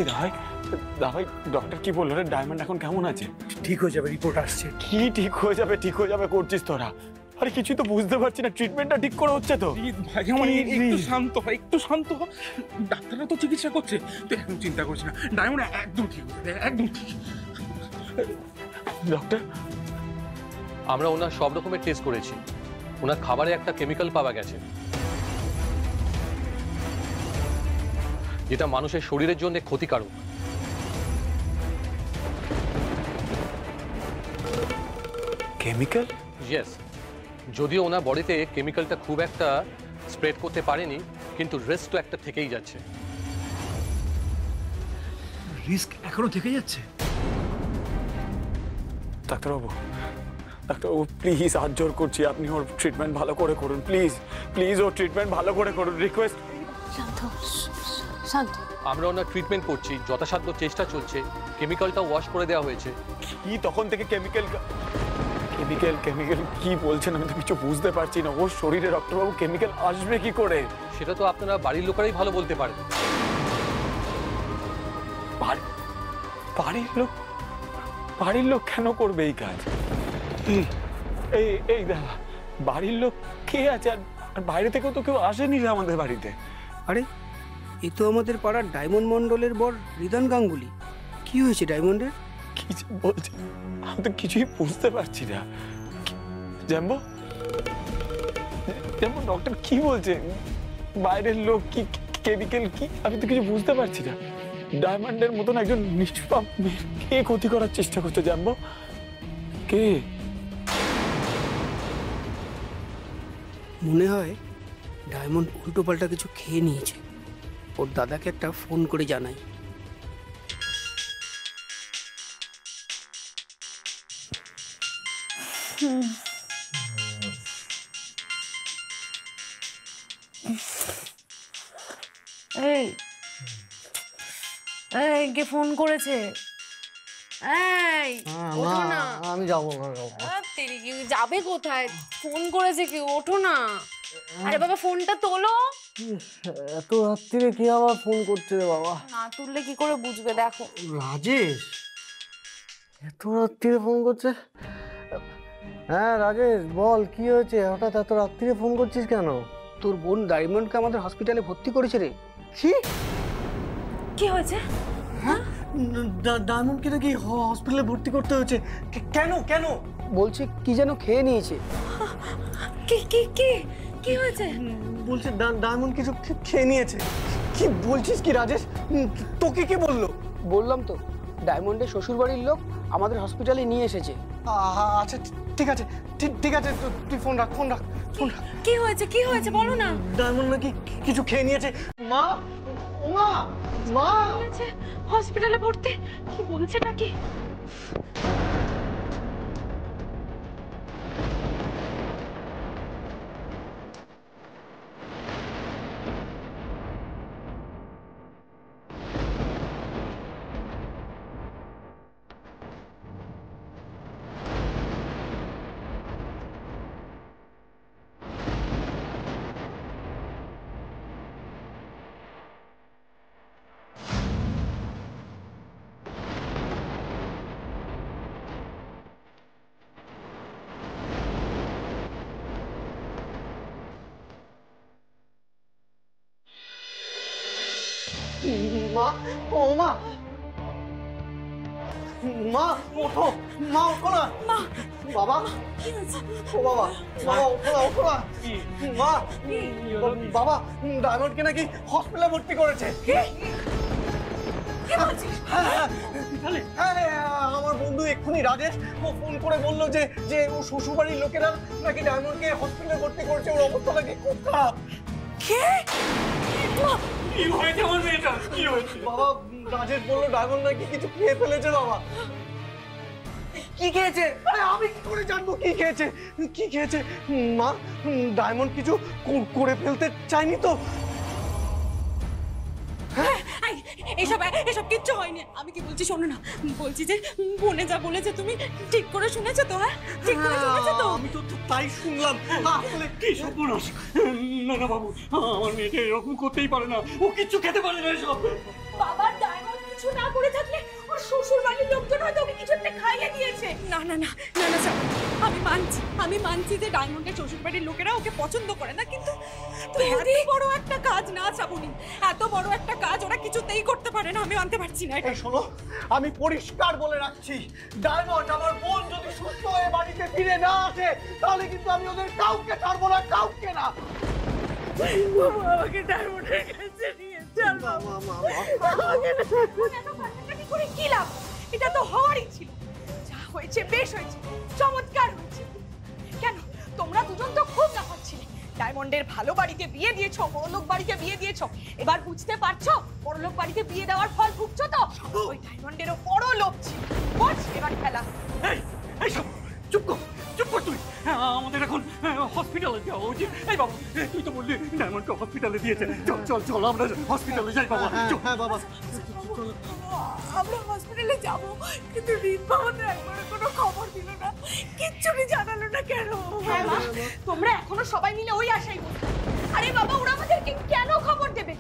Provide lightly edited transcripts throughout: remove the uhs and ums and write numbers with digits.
ভাই ভাই ডক্টর কি বললো রে? ডায়মন্ড এখন কেমন আছে? ঠিক হয়ে যাবে, রিপোর্ট আসছে। কি ঠিক হয়ে যাবে ঠিক হয়ে যাবে করছিস তোরা? আরে কিছুই তো বুঝতে পারছি না, ট্রিটমেন্টটা ঠিক করে হচ্ছে তো? ভাই আমার একটু শান্ত হয়, একটু শান্ত হ। ডাক্তাররা তো চিকিৎসা করছে, তুই এখন চিন্তা করছিস না। ডায়মন্ড একদম ঠিক হবে, একদম ঠিক। ডক্টর, আমরা ওনার সব রকমের টেস্ট করেছি। ওনার খাবারে একটা কেমিক্যাল পাওয়া গেছে যেটা মানুষের শরীরের জন্য ক্ষতিকারক। কেমিক্যাল? ইয়েস, যদিও ওনার বডিতে কেমিক্যালটা খুব একটা স্প্রেড করতে পারেনি, কিন্তু রিস্ক তো একটা থেকেই যাচ্ছে। রিস্ক এখনো থেকে যাচ্ছে। ডাক্তারবাবু প্লিজ হাত জোর করছি, আপনি ওর ট্রিটমেন্ট ভালো করে করুন প্লিজ। প্লিজ ওর ট্রিটমেন্ট ভালো করে করুন, রিকোয়েস্ট। শান্ত শান্ত। আমরা ওনার ট্রিটমেন্ট করছি, যথাসাধ্য চেষ্টা চলছে। কেমিক্যালটা ওয়াশ করে দেওয়া হয়েছে। কি তখন থেকে কেমিক্যাল কেমিক্যাল কেমিক্যাল কি বলছেন? আমি তো কিছু বুঝতে পারছি না। ওর শরীরে ডক্টরবাবু কেমিক্যাল আসবে কি করে? সেটা তো আপনারা বাড়ির লোকেরাই ভালো বলতে পারেন। বাড়ির লোক কেন করবে এই কাজ? এই দাদা, বাড়ির লোক কে আছে? আর বাইরে থেকেও তো কেউ আসেনি রে আমাদের বাড়িতে। আরে এ তো আমাদের পাড়ার ডায়মন্ড মন্ডলের বর রিদান গাঙ্গুলি। কি হয়েছে ডায়মন্ডের? কি যে বলছে আমি তো কিছুই বুঝতে পারছি না। জ্যাম্বো ডক্টর কি বলছে? বাইরের লোক কি কেমিক্যাল কি? আমি তো কিছু বুঝতে পারছি না। ডায়মন্ডের মতন একজন নিষ্পাপ কে ক্ষতি করার চেষ্টা করছে? জ্যাম্বো কে? মনে হয় ডায়মন্ড উল্টো পাল্টা কিছু খেয়ে নিয়েছে। ওর দাদাকে একটা ফোন করে জানাই। এই এই কে ফোন করেছে? এই ওঠো না। আমি যাবো না। তেরি কি যাবে কোথায়? ফোন করেছে কি? ওঠো না। আরে বাবা ফোনটা তোলো। এত রাত্রিরে কি আবার ফোন করছে রে বাবা? না তুললে কি করে বুঝবে? দেখো রাজেশ এত রাত্রিরে ফোন করছে। হ্যাঁ রাজেশ বল, কি হয়েছে? হঠাৎ এত রাত্রিরে ফোন করছিস কেন? তোর বোন ডায়মন্ডকে আমাদের হসপিটালে ভর্তি করেছে রে। কি কি হয়েছে? হ্যাঁ ডায়মন্ডকে নাকি হসপিটালে ভর্তি করতে হয়েছে? কেন কেন? বলছে কি যেন খেয়ে নিয়েছে। কি কি কি কি হয়েছে? বলছে ডায়মন্ড কিছু খেয়ে নিয়েছে। কি বলছিস কি রাজেশ? তোকে কে বললো? বললাম তো, ডায়মন্ডের শ্বশুরবাড়ির লোক আমাদের হসপিটালে নিয়ে এসেছে। আচ্ছা ঠিক আছে ঠিক আছে, তুই ফোন রাখ। কি হয়েছে? কি হয়েছে বলো না। ডায়মন্ড নাকি কিছু খেয়ে নিয়েছে। মা মা মা হসপিটালে ভর্তি? কি বলছে নাকি? মা ও মা মা ওঠো, মা ওঠো না। বাবা ও বাবা ওঠো না। মা বাবা ডায়মন্ডকে নাকি হসপিটালে ভর্তি করেছে। আমার বন্ধু এক্ষুনি রাজেশ ও ফোন করে বললো যে ও শ্বশুরবাড়ির লোকেরা নাকি ডায়মন্ডকে হসপিটালে ভর্তি করেছে। ওর অবস্থা নাকি খুব খারাপ। কি হয়েছে আমার মেয়েটা? কি হয়েছে বাবা? রাজেশ বললো ডায়মন্ড নাকি কিছু খেয়ে ফেলেছে। বাবা কি খেয়েছে? আরে আমি কি করে জানবো কি খেয়েছে? মা ডায়মন্ড কিছু করে ফেলতে চাইনি তো? এসব কিচ্ছু হয়নি। আমি কি বলছি শোনো না। বলছি যে বোনে যা বলেছে তুমি ঠিক করে শুনেছো তো? হ্যাঁ ঠিক করে শুনেছো তো? আমি তো তাই শুনলাম। আসলে কি সর্বনাশ! না বাবু, আমার মেয়েটা এরকম করতেই পারে না। ও কিচ্ছু খেতে পারে না। এসব বাবার ডায়মন্ড শ্বশুর বাড়ির লোকজন হয়তো ওকে কিছু একটা খাইয়ে দিয়েছে। না না না না না শ্রাবণী, আমি মানছি যে ডায়মন্ডের শ্বশুর বাড়ির লোকেরা ওকে পছন্দ করে না, কিন্তু এত বড় একটা কাজ না শ্রাবণী, এত বড় একটা কাজ ওরা কিছুতেই করতে পারে না। আমি মানতে পারছি না এটা। এই শোনো, আমি পরিষ্কার বলে রাখছি, ডায়মন্ড আমার বোন যদি সুস্থ হয়ে বাড়িতে ফিরে না আসে তাহলে কিন্তু আমি ওদের কাউকে ছাড়বো না, কাউকে না। আমাকে ডায়মন্ডের কাছে নিয়ে চল বাবা। করে কি লাভ? এটা তো হওয়ারই ছিল। যা হয়েছে বেশ হয়েছে, চমৎকার হয়েছে। কেন তোমরা দুজন তো খুব লাফাচ্ছিলে, ডায়মন্ডের ভালো বাড়িতে বিয়ে দিয়েছো, বড়লোক বাড়িতে বিয়ে দিয়েছো। এবার বুঝতে পারছো বড়লোক বাড়িতে বিয়ে দেওয়ার ফল ভুগছো তো? ওই ডায়মন্ডেরও বড় লোভ ছিল। বস এবার খেলা। এই সব চুপ কর, চুপ কর তুই। আমাদের এখন হসপিটালে যাওয়া উচিত। এই বাবা, তুই তো বললি ডায়মন্ডকে হসপিটালে দিয়েছে। চল চল চল, আমরা হসপিটালে যাই বাবা। হ্যাঁ বাবা, আমরা হসপিটালে যাব, কিন্তু রিম্পা আমাদের একবারে কোনো খবর দিল না, কিচ্ছুই জানালো না। কেন? হ্যাঁ মা, তোমরা এখনো সবাই মিলে ওই আশাই বলছো। আরে বাবা, ওরা আমাদেরকে কেন খবর দেবে?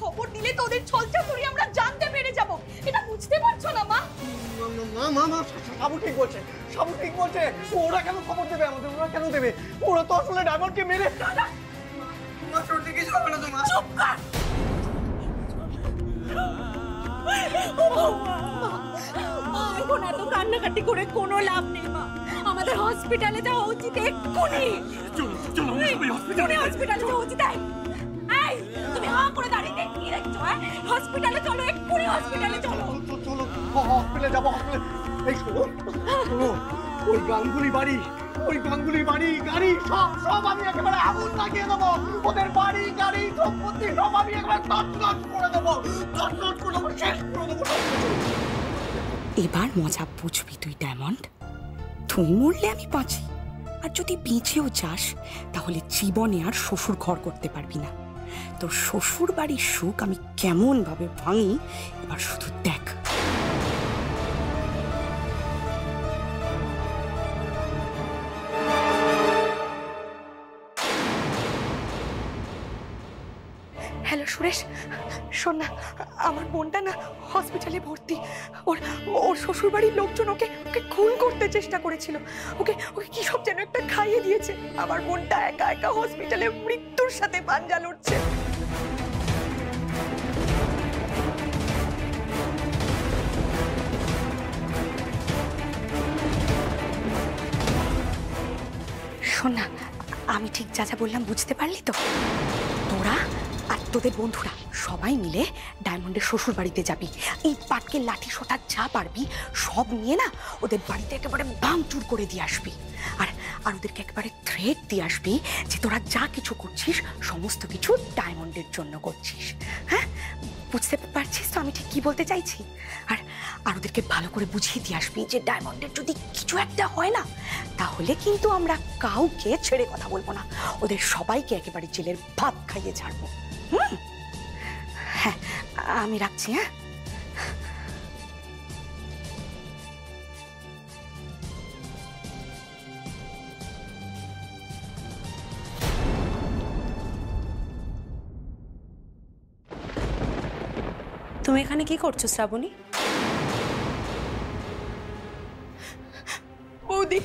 খবর দিলে তো ওদের ছলচাতুরি আমরা জানতে পেরে যাব। এটা বুঝতে পারছো না মা? মা সাবু ঠিক বলছে, সাবু ঠিক বলছে। ওরা কেন খবর দেবে আমাদের? ওরা কেন দেবে? ওরা তো আসলে ডায়মন্ডকে মেরে। মা সত্যি কিছু হবে না তো মা? চুপ কর। এখন এত কান্নাকাটি করে কোনো লাভ নেই মা, আমাদের হসপিটালে যাওয়া উচিত এক্ষুনি। চলো হসপিটালে যাওয়া উচিত। এই তুমি হা করে দাঁড়িয়ে কি দেখছো? হসপিটালে চলো, এক্ষুনি হসপিটালে চলো। চলো হসপিটালে যাবো, হসপিটালে। এই শোনো, ওই গাঙ্গুলি বাড়ি গাড়ি সব আমি একেবারে আগুন লাগিয়ে দেবো। ওদের বাড়ি গাড়ি সম্পত্তি সব আমি একেবারে তছনছ করে দেবো, শেষ করে দেবো। এবার মজা বুঝবি তুই ডায়মন্ড। তুই মরলে আমি বাঁচি, আর যদি বেঁচেও যাস তাহলে জীবনে আর শ্বশুর ঘর করতে পারবি না। তোর শ্বশুর বাড়ির সুখ আমি কেমন ভাবে ভাঙি এবার শুধু দেখ। হ্যালো সুরেশ, শোন না, আমার বোনটা না হসপিটালে ভর্তি। ওর শ্বশুর বাড়ির লোকজন ওকে খুন করতে চেষ্টা করেছিল। ওকে কি সব যেন একটা খাইয়ে দিয়েছে। আমার বোনটা একা একা হসপিটালে মৃত্যুর সাথে পাঞ্জা লড়ছে। শোন না, আমি ঠিক যা যা বললাম বুঝতে পারলি তো? তোরা আর তোদের বন্ধুরা সবাই মিলে ডায়মন্ডের শ্বশুর বাড়িতে যাবি। এই পাটকে লাঠি সোটা যা পারবি সব নিয়ে না ওদের বাড়িতে একেবারে ভাঙচুর করে দিয়ে আসবি। আর ওদেরকে একেবারে থ্রেট দিয়ে আসবি যে তোরা যা কিছু করছিস সমস্ত কিছু ডায়মন্ডের জন্য করছিস। হ্যাঁ, বুঝতে পারছিস তো আমি ঠিক কি বলতে চাইছি? আর ওদেরকে ভালো করে বুঝিয়ে দিয়ে আসবি যে ডায়মন্ডের যদি কিছু একটা হয় না তাহলে কিন্তু আমরা কাউকে ছেড়ে কথা বলবো না, ওদের সবাইকে একেবারে জেলের ভাত খাইয়ে ছাড়বো। হ্যাঁ, আমি রাখছি। হ্যাঁ, তুমি এখানে কি করছো শ্রাবণী? বৌদি,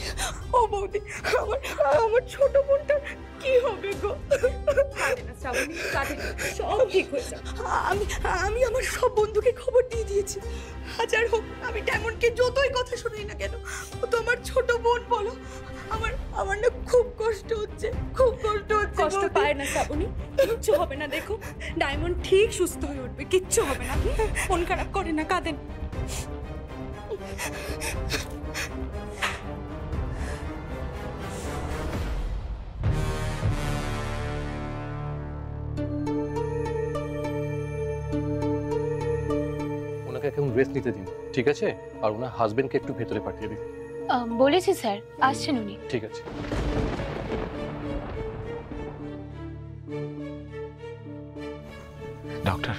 ও বৌদি, আমার ছোট বোনটার কি হবে গো? শ্রাবণী, সব ঠিক হয়েছে। আমি আমার সব বন্ধুকে খবর দিয়ে দিয়েছি। হাজার হোক আমি ডায়মন্ডকে যতই কথা শুনাই না কেন, ও তো আমার ছোট বোন। বলো, আমার না খুব কষ্ট হচ্ছে, খুব কষ্ট হচ্ছে। কষ্ট পায় না শ্রাবণী, কিচ্ছু হবে না। দেখো ডায়মন্ড ঠিক সুস্থ হয়ে উঠবে, কিচ্ছু হবে না। মন খারাপ করে না, কাঁদেন। ওনাকে এখন রেস্ট নিতে দিন, ঠিক আছে? আর ওনার হাজবেন্ডকে একটু ভেতরে পাঠিয়ে দিন। বলেছি স্যার, আসছেন উনি। ঠিক আছে। ডক্টর,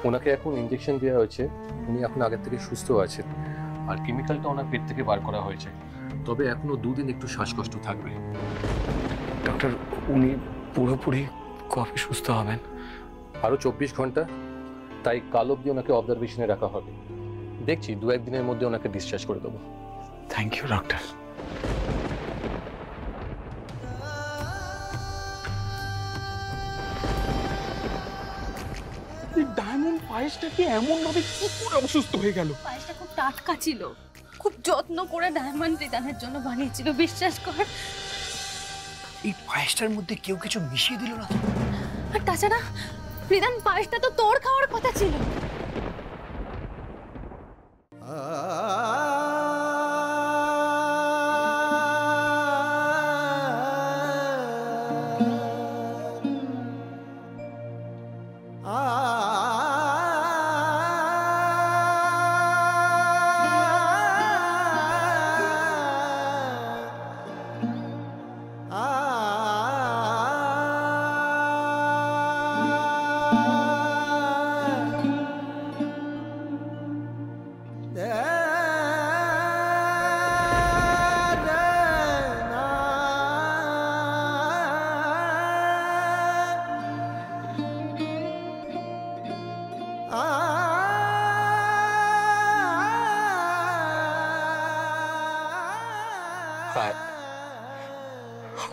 ওনাকে এখন ইনজেকশন দেওয়া হয়েছে, উনি এখন আগের থেকে সুস্থ আছেন। আর কেমিক্যালটা ওনার পেট থেকে বার করা হয়েছে, তবে এখনো 2 দিন একটু শ্বাসকষ্ট থাকবে। ডক্টর, উনি পুরোপুরি কবে সুস্থ হবেন? আরও 24 ঘন্টা, তাই কাল অবধি ওনাকে অবজারভেশনে রাখা হবে। দেখছি 2-1 দিনের মধ্যে ওনাকে ডিসচার্জ করে দেবো। Thank you doctor. ডায়মন্ড পায়েসটা কি এমন ভাবে কি করে অসুস্থ হয়ে গেল? পায়েসটা খুব টাটকা ছিল, খুব যত্ন করে ডায়মন্ড রিদানের জন্য বানিয়েছিল, বিশ্বাস কর। এই পায়েসটার মধ্যে কেউ কিছু মিশিয়ে দিল না? আর তাছাড়া রিদান, পায়েসটা তো তোর খাওয়ার কথা ছিল।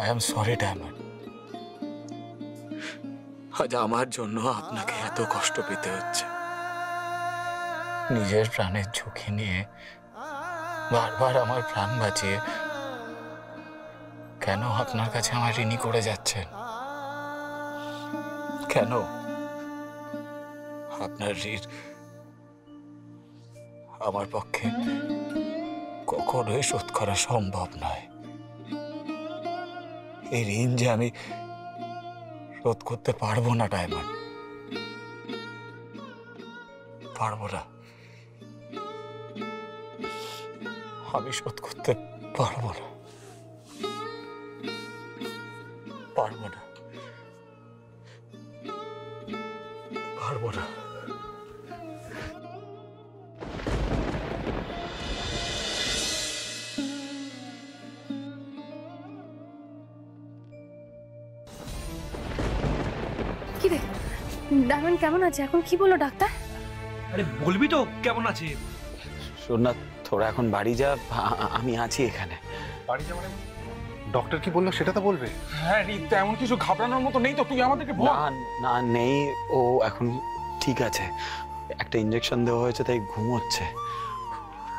I am sorry, diamond. আজ আমার জন্য আপনাকে এত কষ্ট পেতে হচ্ছে। নিজের প্রাণের ঝুঁকি নিয়ে বারবার আমার প্রাণ বাঁচিয়ে কেন আপনার কাছে আমার ঋণী করে যাচ্ছেন? কেন? আপনার ঋণ আমার পক্ষে কখনোই শোধ করা সম্ভব নয়। এই ঋণ যে আমি শোধ করতে পারবো না ডায়মন্ড, পারবো না। আমি শোধ করতে পারবো না, পারবো না, পারবো না। কি রে, ডায়মন্ড কেমন আছে এখন? কি বললো ডাক্তার? আরে বলবি তো কেমন আছে? শোন না, তোরা এখন বাড়ি যা, আমি আছি এখানে। বাড়ি যাওয়ার ডক্টর কি বললো সেটা তো বলবে। হ্যাঁ রিত, এমন কিছু ঘাবড়ানোর মতো নেই তো, তুই আমাদেরকে বল। না না নেই, ও এখন ঠিক আছে। একটা ইঞ্জেকশন দেওয়া হয়েছে, তাই ঘুমোচ্ছে।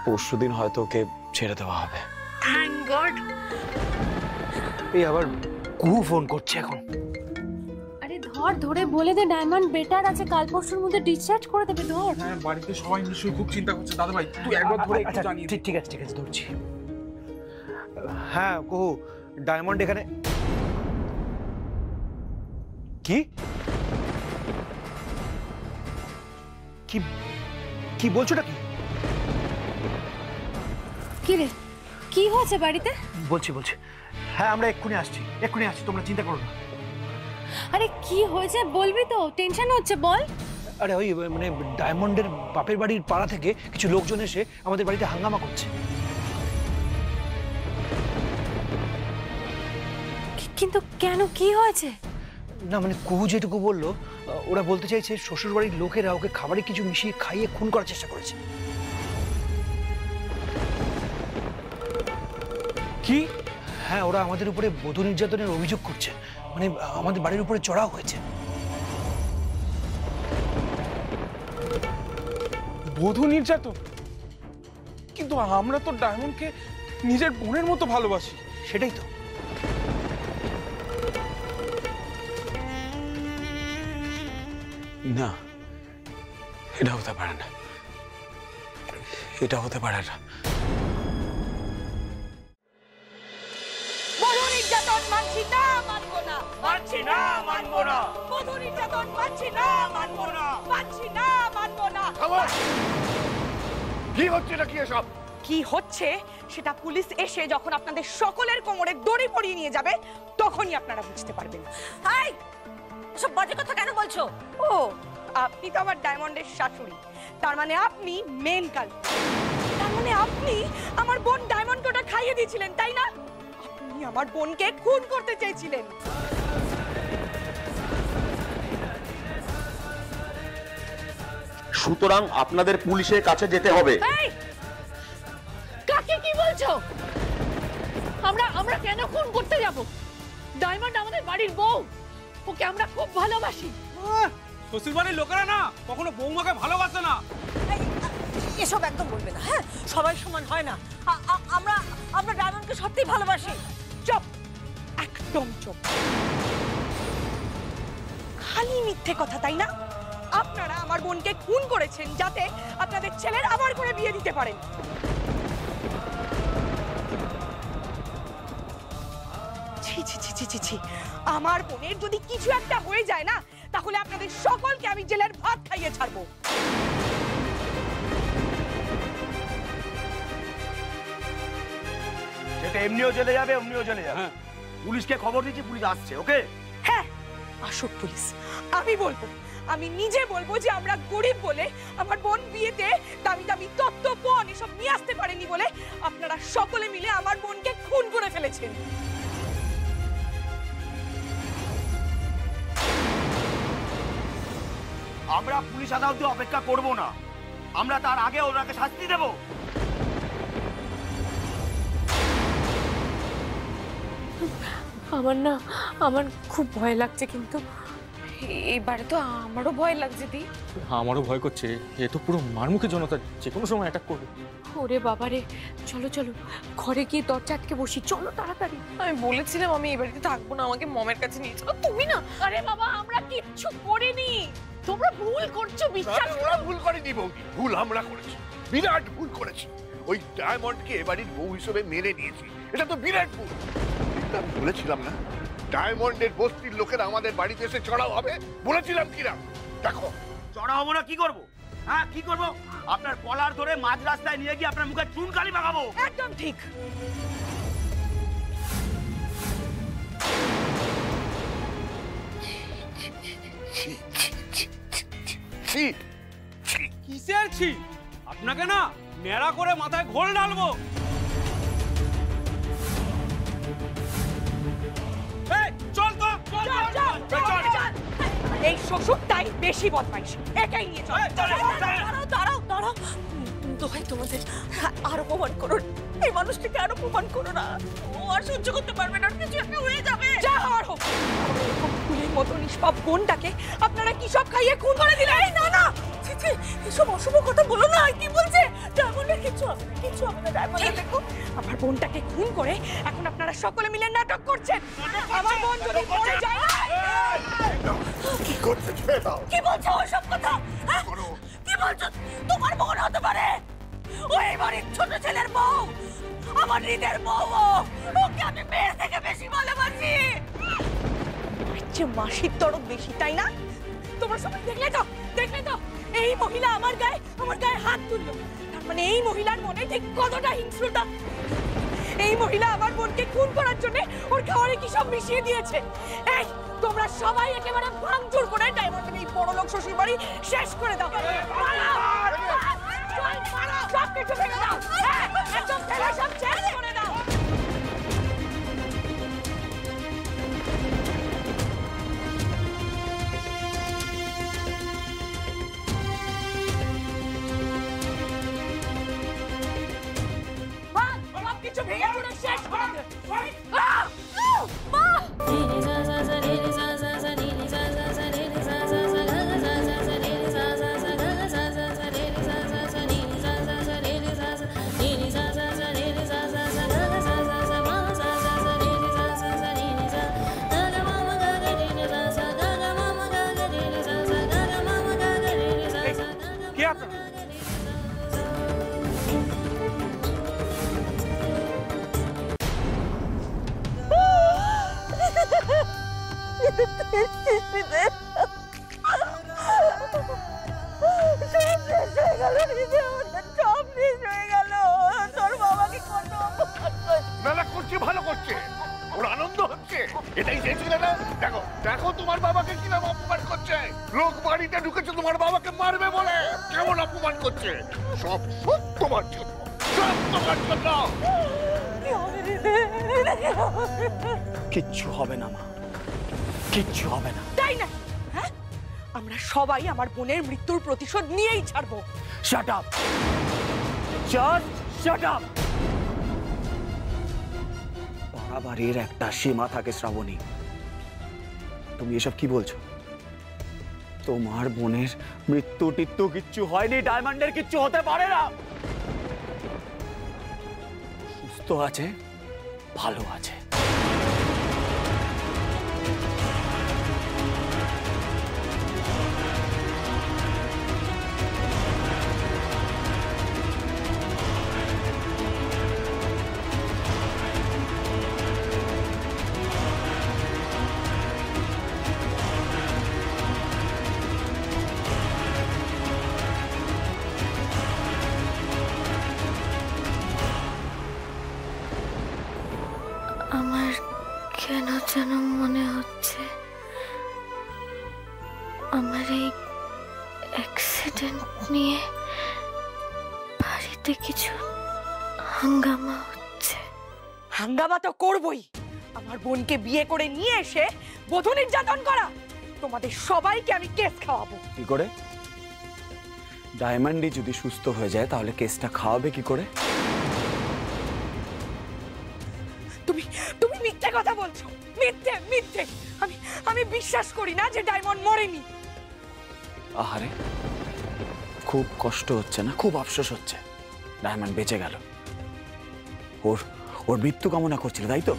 পরশুদিন হয়তো ওকে ছেড়ে দেওয়া হবে। Thank god. এই আবার কুহু ফোন করছে এখন। আরে ধর, ধরে বলে দে ডায়মন্ড বেটার আছে, কাল পরশুর মধ্যে ডিসচার্জ করে দেবে। ধর। হ্যাঁ, বাড়িতে সবাই নিশ্চয়ই খুব চিন্তা করছে। দাদা ভাই তুই একবার ধরে একটু জানিয়ে দে। ঠিক আছে ধরছি। হ্যাঁ কুহু, ডায়মন্ড এখানে। কি কি কি বলছোটা কি? কি রে, কি হয়েছে বাড়িতে? বলছি হ্যাঁ আমরা এক্ষুনি আসছি, তোমরা চিন্তা করো না। আরে কি হয়েছে বলবি তো, টেনশন হচ্ছে, বল। আরে ওই মানে ডায়মন্ডের বাপের বাড়ির পাড়া থেকে কিছু লোকজন এসে আমাদের বাড়িতে হাঙ্গামা করছে। কিন্তু কেন, কি হয়েছে? না মানে কুহু যেটুকু বললো, ওরা বলতে চাইছে শ্বশুর বাড়ির লোকেরা ওকে খাবারে কিছু মিশিয়ে খাইয়ে খুন করার চেষ্টা করেছে। কি? হ্যাঁ, ওরা আমাদের উপরে বধূ নির্যাতনের অভিযোগ করছে, মানে আমাদের বাড়ির উপরে চড়াও হয়েছে। বধূ নির্যাতন? কিন্তু আমরা তো ডায়মন্ডকে নিজের বোনের মতো ভালোবাসি। সেটাই তো। না, এটা হতে পারে না, এটা হতে পারে না। বধূ নির্যাতন মানছি না, মানবো না, মানছি না, মানবো না। বধূ নির্যাতন মানছি না, মানবো না, মানছি না, মানবো না। কি হচ্ছে নাকি এসব? কি হচ্ছে সেটা পুলিশ এসে যখন আপনাদের সকলের কোমরে দড়ি পরিয়ে নিয়ে যাবে, তখনই আপনারা বুঝতে পারবেন। এই সব বাজে কথা কেন বলছো? ও, আপনি তো আমার ডায়মন্ডের শাশুড়ি, তার মানে আপনি মেন কাল্প্রিট। তার মানে আপনি আমার বোন ডায়মন্ডকে ওটা খাইয়ে দিয়েছিলেন, তাই না? আপনি আমার বোনকে খুন করতে চেয়েছিলেন। সুতরাং আপনাদের পুলিশের কাছে যেতে হবে। কাকে কি বলছো? আমরা কেন খুন করতে যাব? ডায়মন্ড আমাদের বাড়ির বউ, ওকে আমরা খুব ভালোবাসি। শ্বশুর বাড়ির লোকেরা না কখনো বৌমাকে ভালোবাসে না। এসব একদম বলবে না, হ্যাঁ? সবাই সমান হয় না। আমরা ডায়মন্ডকে সত্যিই ভালোবাসি। চুপ, একদম চুপ। খালি মিথ্যে কথা, তাই না? আপনারা আমার বোনকে খুন করেছেন যাতে আপনাদের ছেলের আবার করে বিয়ে দিতে পারেন। ছি ছি ছি ছি ছি ছি, আমার বোনের যদি কিছু একটা হয়ে যায় না, তাহলে আপনাদের সকলকে আমি জেলের ভাত খাইয়ে ছাড়বো। যেটা এমনিও চলে যাবে, অমনিও চলে যাবে। পুলিশকে খবর দিচ্ছি, পুলিশ আসছে। ওকে? হ্যাঁ, আসুক পুলিশ। আমি বলবো, আমি নিজে বলবো যে আমরা গরিব বলে আমার বোন বিয়েতে দামি দামি তত্ত্ব পণ এসব নিয়ে আসতে পারেনি বলে আপনারা সকলে মিলে আমার বোনকে খুন করে ফেলেছেন। আমরা পুলিশ আদালত অপেক্ষা করব না, আমরা তার আগে ওনাকে শাস্তি দেব। আমার খুব ভয় লাগছে, কিন্তু এবারে তো আমারও ভয় লাগছে দি। আমারও ভয় করছে, এ তো পুরো মারমুখী জনতা, যে কোনো সময় অ্যাটাক করবে। ওরে বাবারে, চলো চলো ঘরে গিয়ে দরজা আটকে বসি, চলো তাড়াতাড়ি। আমি বলেছিলাম আমি এই বাড়িতে থাকবো না, আমাকে মমের কাছে নিয়ে চলো। তুমি না। আরে বাবা, আমরা কিচ্ছু করিনি, তোমরা ভুল করছো, বিশ্বাস করো। ভুল করিনি বৌদি, ভুল আমরা করেছি, বিরাট ভুল করেছি। ওই ডায়মন্ডকে এবাড়ির বউ হিসেবে মেনে নিয়েছি, এটা তো বিরাট ভুল। আমি বলেছিলাম না ডায়মন্ডের বস্তির লোকেরা আমাদের বাড়িতে এসে চড়াও হবে, বলেছিলাম কিনা? দেখো চড়া হবো না, কি করবো? হ্যাঁ, কি করবো? আপনার কলার ধরে মাঝ রাস্তায় নিয়ে গিয়ে আপনার মুখে চুন কালি মাখাবো। একদম ঠিক। কিসের ছি? আপনাকে না নেড়া করে মাথায় ঘোল ঢালবো। চল তো, এই শ্বশুরটাই বেশি বদমাইশ, একাই নিয়ে চল। দাঁড়াও দাঁড়াও, দোহাই তোমাদের, আর অপমান করো না। এই মানুষটাকে আর অপমান করো না, ও আর সহ্য করতে পারবে না, কিছু একটা হয়ে যাবে। যা হওয়ার হোক। ফুলের মতো নিষ্পাপ বোনটাকে আপনারা কি সব খাইয়ে খুন করে দিলেন? না না, এসব অশুভ কথা বলো না। কি বলছে? ডায়মন্ডের কিছু হবে না, কিছু হবে না। ডায়মন্ডের দেখো, আমার বোনটাকে খুন করে এখন আপনারা সকলে মিলে নাটক করছেন। আমার বোন যদি মরে যায়। কি করতে দাও? কি বলছো ওসব কথা? কি বলছো? তোমার বোন হতে পারে, ওই বাড়ির ছোট ছেলের বউ, আমার হৃদের বউ। ওকে আমি মেয়ের থেকে বেশি ভালোবাসি। যে মাসির দরদ বেশি, তাই না? তোমরা সবাই দেখলে তো, দেখলে তো এই মহিলা আমার গায়ে হাত তুললো। তার মানে এই মহিলার মনে ঠিক কতটা হিংস্রতা। এই মহিলা আমার বোনকে খুন করার জন্য ওর খাবারে কি সব মিশিয়ে দিয়েছে। এই তোমরা সবাই একেবারে ভাঙচুর করে ডায়মন্ডের এই বড় লোক শ্বশুর বাড়ি শেষ করে দাও। সব কিছু ভেঙে দাও, একদম ফেলে সব শেষ করে দাও। কিছু ভেঙে চুরে শেষ করে দে। কে আপনার? মেলা করছে, ভালো করছে, ওর আনন্দ হচ্ছে, এটাই চেয়েছিলে না? দেখো দেখো তোমার বাবাকে কিরকম অপমান করছে। লোক বাড়িতে ঢুকেছে তোমার বাবাকে মারবে বলে, কেমন অপমান করছে। সব সব তোমার জন্য, সব তোমার জন্য। কিচ্ছু হবে না মা, কিচ্ছু হবে না। তাই না? হ্যাঁ, আমরা সবাই আমার বোনের মৃত্যুর প্রতিশোধ নিয়েই ছাড়বো। Shut up, just shut up. বাড়াবাড়ির একটা সীমা থাকে শ্রাবণী। তুমি এসব কি বলছো? তোমার বোনের মৃত্যু টিত্যু কিচ্ছু হয়নি, ডায়মন্ডের কিচ্ছু হতে পারে না। সুস্থ আছে, ভালো আছে। আমার কেন যেন মনে হচ্ছে আমার এই অ্যাক্সিডেন্ট নিয়ে বাড়িতে কিছু হাঙ্গামা হচ্ছে। হাঙ্গামা তো করবই। আমার বোনকে বিয়ে করে নিয়ে এসে বধূ নির্যাতন করা, তোমাদের সবাইকে আমি কেস খাওয়াবো। কি করে? ডায়মন্ডই যদি সুস্থ হয়ে যায় তাহলে কেসটা খাওয়াবে কি করে? তুমি তুমি মিথ্যে কথা বলছো, মিথ্যে মিথ্যে। আমি বিশ্বাস করি না যে ডায়মন্ড মরেনি। আহারে, খুব কষ্ট হচ্ছে না? খুব আফসোস হচ্ছে? ডায়মন্ড বেঁচে গেল, ওর মৃত্যু কামনা করছিল তাই তো?